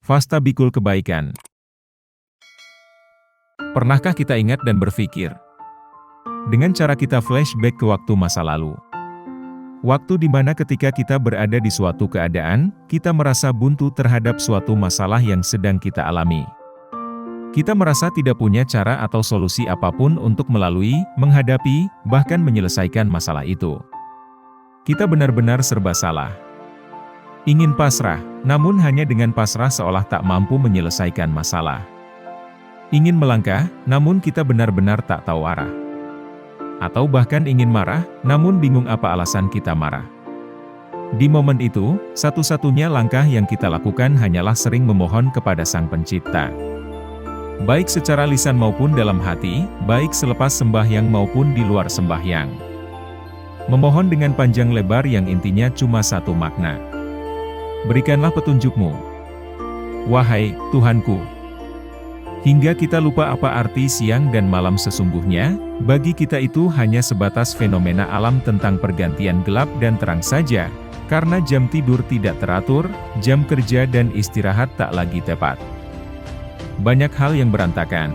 Fasta Bikul Kebaikan. Pernahkah kita ingat dan berpikir? Dengan cara kita flashback ke waktu masa lalu. Waktu di mana ketika kita berada di suatu keadaan, kita merasa buntu terhadap suatu masalah yang sedang kita alami. Kita merasa tidak punya cara atau solusi apapun untuk melalui, menghadapi, bahkan menyelesaikan masalah itu. Kita benar-benar serba salah. Ingin pasrah, namun hanya dengan pasrah seolah tak mampu menyelesaikan masalah. Ingin melangkah, namun kita benar-benar tak tahu arah. Atau bahkan ingin marah, namun bingung apa alasan kita marah. Di momen itu, satu-satunya langkah yang kita lakukan hanyalah sering memohon kepada Sang Pencipta. Baik secara lisan maupun dalam hati, baik selepas sembahyang maupun di luar sembahyang. Memohon dengan panjang lebar yang intinya cuma satu makna. Berikanlah petunjukmu, wahai Tuhanku. Hingga kita lupa apa arti siang dan malam sesungguhnya, bagi kita itu hanya sebatas fenomena alam tentang pergantian gelap dan terang saja, karena jam tidur tidak teratur, jam kerja dan istirahat tak lagi tepat. Banyak hal yang berantakan.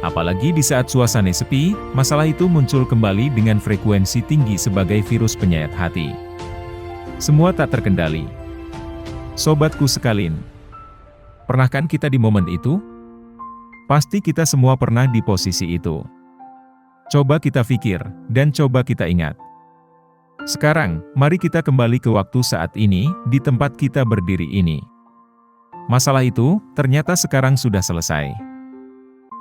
Apalagi di saat suasana sepi, masalah itu muncul kembali dengan frekuensi tinggi sebagai virus penyayat hati. Semua tak terkendali. Sobatku sekalian, pernahkah kita di momen itu? Pasti kita semua pernah di posisi itu. Coba kita pikir, dan coba kita ingat. Sekarang, mari kita kembali ke waktu saat ini, di tempat kita berdiri ini. Masalah itu, ternyata sekarang sudah selesai.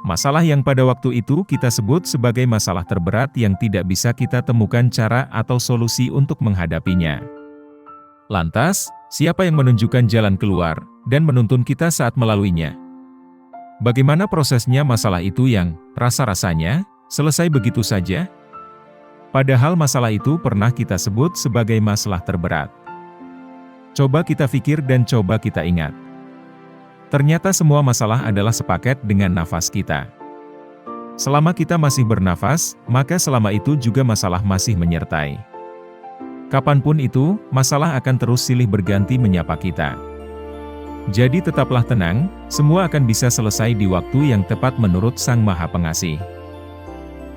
Masalah yang pada waktu itu kita sebut sebagai masalah terberat yang tidak bisa kita temukan cara atau solusi untuk menghadapinya. Lantas, siapa yang menunjukkan jalan keluar, dan menuntun kita saat melaluinya? Bagaimana prosesnya masalah itu yang, rasa-rasanya, selesai begitu saja? Padahal masalah itu pernah kita sebut sebagai masalah terberat. Coba kita pikir dan coba kita ingat. Ternyata semua masalah adalah sepaket dengan nafas kita. Selama kita masih bernafas, maka selama itu juga masalah masih menyertai. Kapanpun itu, masalah akan terus silih berganti menyapa kita. Jadi tetaplah tenang, semua akan bisa selesai di waktu yang tepat menurut Sang Maha Pengasih.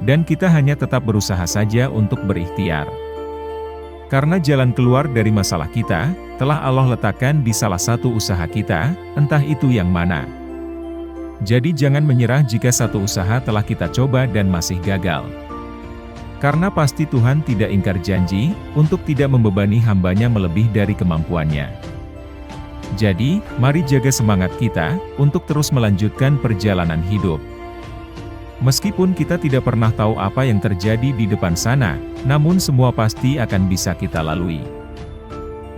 Dan kita hanya tetap berusaha saja untuk berikhtiar. Karena jalan keluar dari masalah kita, telah Allah letakkan di salah satu usaha kita, entah itu yang mana. Jadi jangan menyerah jika satu usaha telah kita coba dan masih gagal. Karena pasti Tuhan tidak ingkar janji, untuk tidak membebani hambanya melebih dari kemampuannya. Jadi, mari jaga semangat kita, untuk terus melanjutkan perjalanan hidup. Meskipun kita tidak pernah tahu apa yang terjadi di depan sana, namun semua pasti akan bisa kita lalui.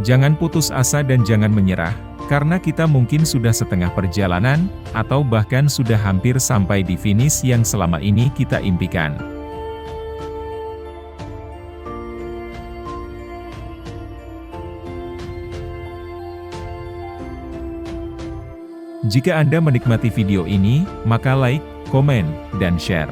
Jangan putus asa dan jangan menyerah, karena kita mungkin sudah setengah perjalanan, atau bahkan sudah hampir sampai di finish yang selama ini kita impikan. Jika Anda menikmati video ini, maka like, komen, dan share.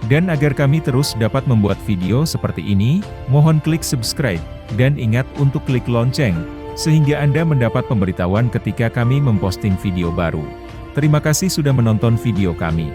Dan agar kami terus dapat membuat video seperti ini, mohon klik subscribe, dan ingat untuk klik lonceng, sehingga Anda mendapat pemberitahuan ketika kami memposting video baru. Terima kasih sudah menonton video kami.